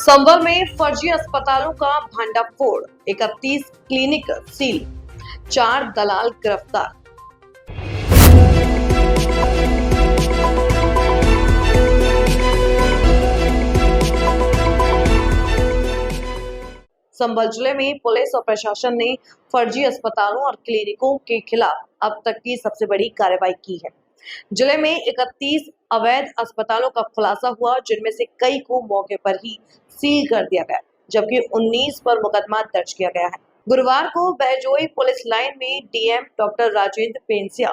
संभल में फर्जी अस्पतालों का भंडाफोड़, 31 क्लिनिक सील, 4 दलाल गिरफ्तार। संभल जिले में पुलिस और प्रशासन ने फर्जी अस्पतालों और क्लिनिकों के खिलाफ अब तक की सबसे बड़ी कार्रवाई की है। जिले में 31 अवैध अस्पतालों का खुलासा हुआ, जिनमें से कई को मौके पर ही सील कर दिया गया, जबकि 19 पर मुकदमा दर्ज किया गया है। गुरुवार को बहजोई पुलिस लाइन में DM doctor Rajendra Pensiya,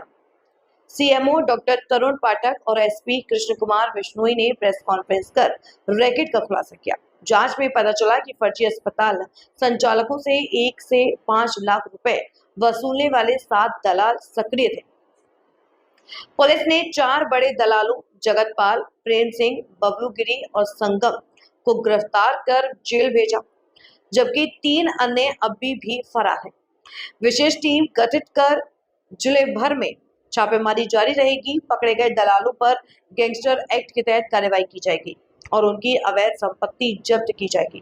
CMO doctor Tarun Pathak और एसपी कृष्ण कुमार बिश्नोई ने प्रेस कॉन्फ्रेंस कर रैकेट का खुलासा किया। जांच में पता चला कि फर्जी अस्पताल संचालकों से 1 से 5 लाख रुपए वसूलने वाले 7 दलाल सक्रिय थे। पुलिस ने 4 बड़े दलालों जगतपाल, प्रेम सिंह, बबलू गिरी और संगम को गिरफ्तार कर जेल भेजा, जबकि 3 अन्य अभी भी फरार हैं। विशेष टीम गठित कर जिले भर में छापेमारी जारी रहेगी। पकड़े गए दलालों पर गैंगस्टर एक्ट के तहत कार्रवाई की जाएगी और उनकी अवैध संपत्ति जब्त की जाएगी।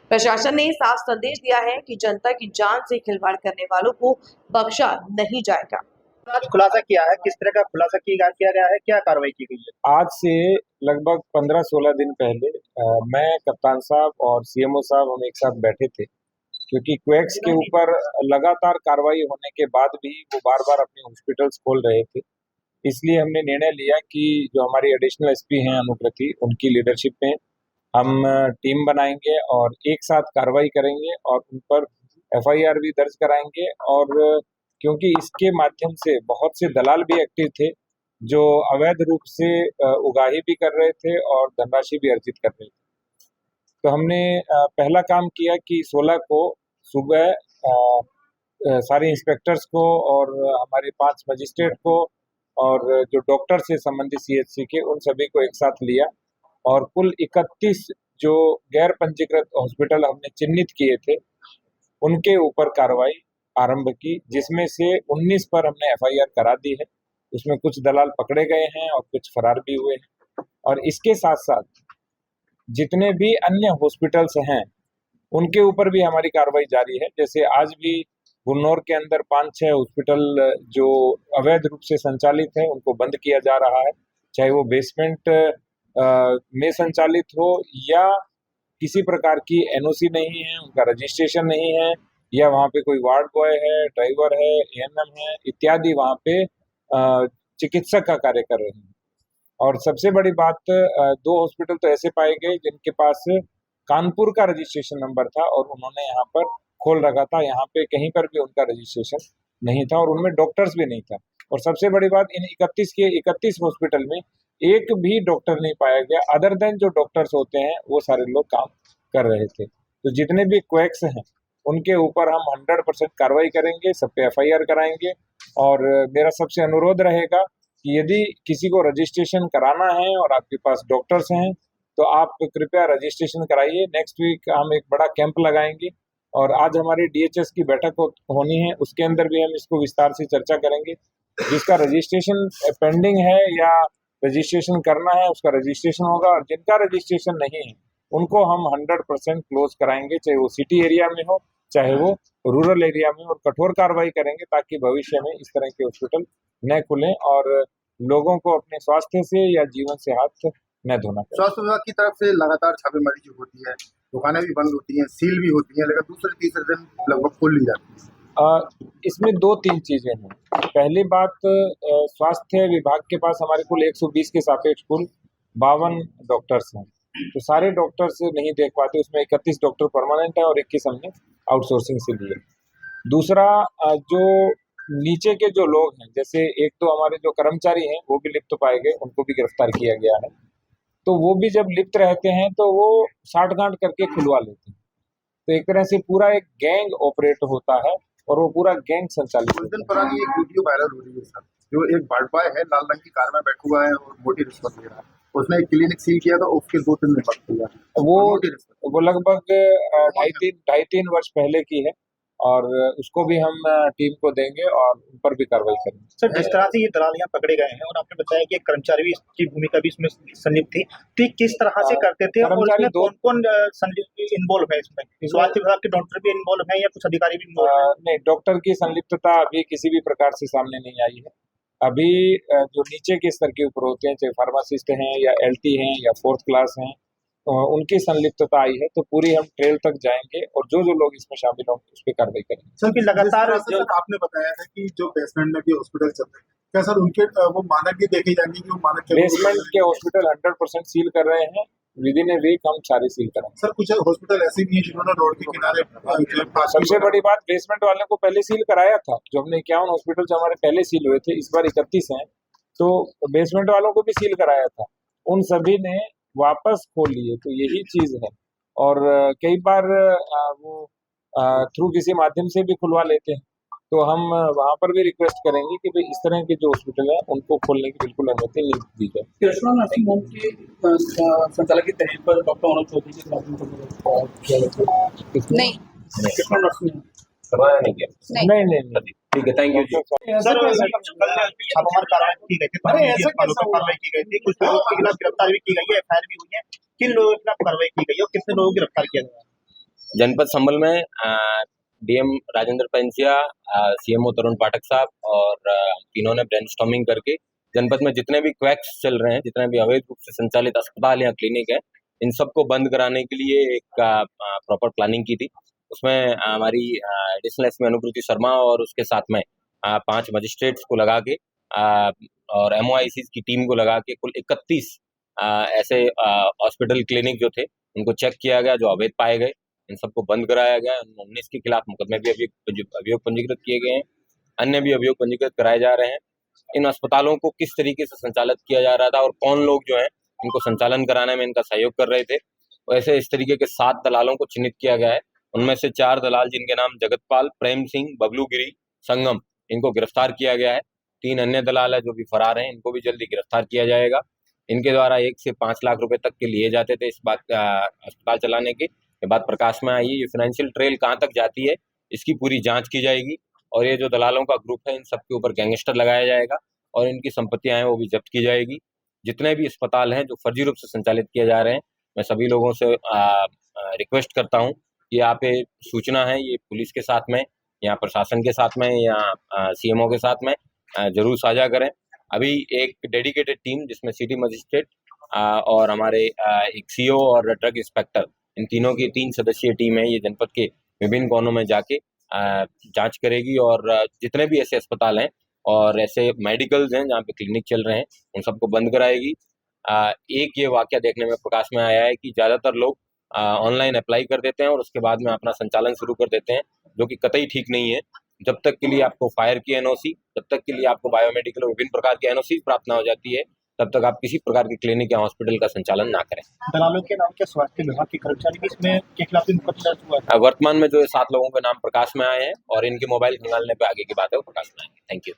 प्रशासन ने साफ संदेश दिया है कि जनता की जान से खिलवाड़ करने वालों को बख्शा नहीं जाएगा। आज खुलासा किया है, किस तरह का खुलासा किया गया है, क्या कार्रवाई की गई है? आज से लगभग 15-16 दिन पहले मैं, कप्तान साहब और सीएमओ साहब हम एक साथ बैठे थे, क्योंकि क्वेक्स के ऊपर लगातार कार्रवाई होने के बाद भी वो बार बार अपने हॉस्पिटल्स खोल रहे थे। इसलिए हमने निर्णय लिया कि जो हमारी एडिशनल एसपी हैं अनुकृति, उनकी लीडरशिप में हम टीम बनाएंगे और एक साथ कार्रवाई करेंगे और उन पर एफआईआर भी दर्ज कराएंगे। और क्योंकि इसके माध्यम से बहुत से दलाल भी एक्टिव थे जो अवैध रूप से उगाही भी कर रहे थे और धनराशि भी अर्जित कर रहे थे। तो हमने पहला काम किया कि 16 को सुबह सारे इंस्पेक्टर्स को और हमारे 5 मजिस्ट्रेट को और जो डॉक्टर से संबंधित सीएचसी के, उन सभी को एक साथ लिया और कुल 31 जो गैर पंजीकृत हॉस्पिटल हमने चिन्हित किए थे उनके ऊपर कार्रवाई आरंभ की, जिसमें से 19 पर हमने एफआईआर करा दी है। उसमें कुछ दलाल पकड़े गए हैं और कुछ फरार भी हुए हैं। और इसके साथ साथ जितने भी अन्य हॉस्पिटल्स हैं उनके ऊपर भी हमारी कार्रवाई जारी है। जैसे आज भी गुन्नौर के अंदर 5-6 हॉस्पिटल जो अवैध रूप से संचालित है उनको बंद किया जा रहा है, चाहे वो बेसमेंट में संचालित हो या किसी प्रकार की एनओसी नहीं है, उनका रजिस्ट्रेशन नहीं है, या वहाँ पे कोई वार्ड बॉय है, ड्राइवर है, एएनएम है इत्यादि वहाँ पे चिकित्सक का कार्य कर रहे हैं। और सबसे बड़ी बात, 2 हॉस्पिटल तो ऐसे पाए गए जिनके पास कानपुर का रजिस्ट्रेशन नंबर था और उन्होंने यहाँ पर खोल रखा था, यहाँ पे कहीं पर भी उनका रजिस्ट्रेशन नहीं था और उनमें डॉक्टर्स भी नहीं था। और सबसे बड़ी बात, इन 31 हॉस्पिटल में एक भी डॉक्टर नहीं पाया गया, अदर देन जो डॉक्टर्स होते हैं वो सारे लोग काम कर रहे थे। तो जितने भी क्वेक्स हैं उनके ऊपर हम 100% कार्रवाई करेंगे, सब पे एफआईआर कराएंगे। और मेरा सबसे अनुरोध रहेगा कि यदि किसी को रजिस्ट्रेशन कराना है और आपके पास डॉक्टर्स हैं तो आप कृपया रजिस्ट्रेशन कराइए। नेक्स्ट वीक हम एक बड़ा कैंप लगाएंगे और आज हमारी डीएचएस की बैठक होनी है, उसके अंदर भी हम इसको विस्तार से चर्चा करेंगे। जिसका रजिस्ट्रेशन पेंडिंग है या रजिस्ट्रेशन करना है उसका रजिस्ट्रेशन होगा, और जिनका रजिस्ट्रेशन नहीं है उनको हम 100% क्लोज कराएंगे, चाहे वो सिटी एरिया में हो चाहे वो रूरल एरिया में, और कठोर कार्रवाई करेंगे ताकि भविष्य में इस तरह के हॉस्पिटल न खुलें और लोगों को अपने स्वास्थ्य से या जीवन से हाथ न धोना पड़े। स्वास्थ्य विभाग की तरफ से लगातार छापेमारी जो होती है, दुकानें भी बंद होती हैं, सील भी होती हैं, लेकिन दूसरे तीसरे दिन लगभग खोल ली जाती है। इसमें 2-3 चीजें हैं। पहली बात, स्वास्थ्य विभाग के पास हमारे कुल 120 के सापेक्ष कुल 52 डॉक्टर्स हैं, तो सारे डॉक्टर्स नहीं देख पाते। उसमें 31 डॉक्टर परमानेंट है और 21 हमने आउटसोर्सिंग से लिए। दूसरा, जो नीचे के जो लोग हैं, जैसे एक तो हमारे जो कर्मचारी हैं वो भी लिप्त पाए गए, उनको भी गिरफ्तार किया गया है। तो वो भी जब लिप्त रहते हैं तो वो साठगांठ करके खुलवा लेते हैं। तो एक तरह से पूरा एक गैंग ऑपरेट होता है और वो पूरा गैंग संचालित। उस दिन पुरानी एक वीडियो वायरल हो रही है सर, जो एक बॉय है लाल रंग की कार में बैठा हुआ है और मोटी रिश्वत ले रहा है। उसने एक क्लिनिक सील किया था, उसके 2-3 दिन बाद किया। वो लगभग 2.5-3 वर्ष पहले की है। और उसको भी हम टीम को देंगे और उन पर भी कार्रवाई करेंगे। सर, जिस तरह से ये दलाल यहाँ पकड़े गए हैं और आपने बताया कि एक कर्मचारी भी इसकी भूमिका भी इसमें संलिप्त थी, तो ये किस तरह से करते थे और कर्मचारी इसमें कौन कौन इन्वॉल्व है इसमें? स्वास्थ्य विभाग के डॉक्टर भी इन्वॉल्व है या कुछ अधिकारी भी इन्वॉल्व है? नहीं, डॉक्टर की संलिप्तता अभी किसी भी प्रकार से सामने नहीं आई है। अभी जो नीचे के स्तर के ऊपर होते हैं, चाहे फार्मासिस्ट हैं या LT हैं या 4th क्लास हैं, उनकी संलिप्तता आई है, तो पूरी हम ट्रेल तक जाएंगे और जो लोग इसमें शामिल होंगे उस पर कार्रवाई करेंगे। सर, कि लगातार जो आपने बताया है कि जो बेसमेंट में भी हॉस्पिटल चल रहे हैं, क्या सर उनके वो मानक भी देखे जाएंगे कि वो मानक के बेसमेंट के हॉस्पिटल 100% सील कर रहे हैं। विदिन ए वीक हम सारे सील करेंगे। सर कुछ हॉस्पिटल ऐसे भी हैं जिन्होंने रोड के किनारे सबसे बड़ी बात, बेसमेंट वाले को पहले सील कराया था। जो हमने 51 हॉस्पिटल जो हमारे पहले सील हुए थे, इस बार 31 हैं, तो बेसमेंट वालों को भी सील कराया था। उन सभी ने वापस खोल लिए, तो यही चीज है। और कई बार वो थ्रू किसी माध्यम से भी खुलवा लेते हैं, तो हम वहां पर भी रिक्वेस्ट करेंगे कि भाई इस तरह के जो हॉस्पिटल है उनको खोलने की बिल्कुल अनुमति नहीं दी जाए। कृष्णा नर्सिंग होम के संचालक की तहरीर पर डॉक्टर मनोज चौधरी के खिलाफ नहीं कृष्णा नर्सिंग होम करवाया नहीं गया। नहीं, ठीक है, थैंक यू जी। सर, छापामार कार्रवाई की गई थी, कार्रवाई की गई थी, कुछ लोगों के खिलाफ गिरफ्तारी भी की गई है, FIR भी हुई है। किन लोगों के खिलाफ कार्रवाई की गई है और कितने लोगों को गिरफ्तार किया गया? जनपद संभल में DM राजेंद्र पेंसिया, CMO तरुण पाठक साहब और तीनों ने ब्रेनस्टॉर्मिंग करके जनपद में जितने भी क्वैक्स चल रहे हैं, जितने भी अवैध रूप से संचालित अस्पताल या क्लिनिक है, इन सबको बंद कराने के लिए एक प्रॉपर प्लानिंग की थी। उसमें हमारी एडिशनल एसपी अनुकृति शर्मा और उसके साथ में 5 मजिस्ट्रेट्स को लगा के और MOICs की टीम को लगा के कुल 31 ऐसे हॉस्पिटल क्लिनिक जो थे उनको चेक किया गया, जो अवैध पाए गए, इन सबको बंद कराया गया। 19 के खिलाफ मुकदमे भी अभियोग पंजीकृत किए गए हैं, अन्य भी अभियोग पंजीकृत कराए जा रहे हैं। इन अस्पतालों को किस तरीके से संचालित किया जा रहा था और कौन लोग जो है इनको संचालन कराने में इनका सहयोग कर रहे थे, वैसे इस तरीके के 7 दलालों को चिन्हित किया गया है। उनमें से 4 दलाल जिनके नाम जगतपाल, प्रेम सिंह, बबलू गिरी, संगम, इनको गिरफ्तार किया गया है। 3 अन्य दलाल है जो भी फरार हैं, इनको भी जल्दी गिरफ्तार किया जाएगा। इनके द्वारा 1 से 5 लाख रुपए तक के लिए जाते थे इस बात अस्पताल चलाने के। ये बात प्रकाश में आई है। ये फाइनेंशियल ट्रेल कहाँ तक जाती है, इसकी पूरी जांच की जाएगी और ये जो दलालों का ग्रुप है, इन सबके ऊपर गैंगस्टर लगाया जाएगा और इनकी संपत्तियां हैं वो भी जब्त की जाएगी। जितने भी अस्पताल हैं जो फर्जी रूप से संचालित किए जा रहे हैं, मैं सभी लोगों से रिक्वेस्ट करता हूं कि आप ये सूचना है, ये पुलिस के साथ में या प्रशासन के साथ में या CMO के साथ में जरूर साझा करें। अभी एक डेडिकेटेड टीम जिसमें सिटी मजिस्ट्रेट और हमारे एक CO और ड्रग इंस्पेक्टर, इन तीनों की 3 सदस्यीय टीम है, ये जनपद के विभिन्न कोनों में जाके जांच करेगी और जितने भी ऐसे अस्पताल हैं और ऐसे मेडिकल्स हैं जहाँ पे क्लिनिक चल रहे हैं, उन सबको बंद कराएगी। एक ये वाकया देखने में प्रकाश में आया है कि ज़्यादातर लोग ऑनलाइन अप्लाई कर देते हैं और उसके बाद में अपना संचालन शुरू कर देते हैं, जो कि कतई ठीक नहीं है। जब तक के लिए आपको फायर की NOC, जब तक के लिए आपको बायोमेडिकल और विभिन्न प्रकार की NOC प्राप्त न हो जाती है, तब तक आप किसी प्रकार की क्लिनिक या हॉस्पिटल का संचालन ना करें। दलालों के नाम के स्वास्थ्य विभाग के कर्मचारी भी इसमें के खिलाफ भी मुकदमा दर्ज हुआ है। वर्तमान में जो 7 लोगों के नाम प्रकाश में आए हैं और इनके मोबाइल खंगालने पे आगे की बात है वो प्रकाश में आएंगे। Thank you.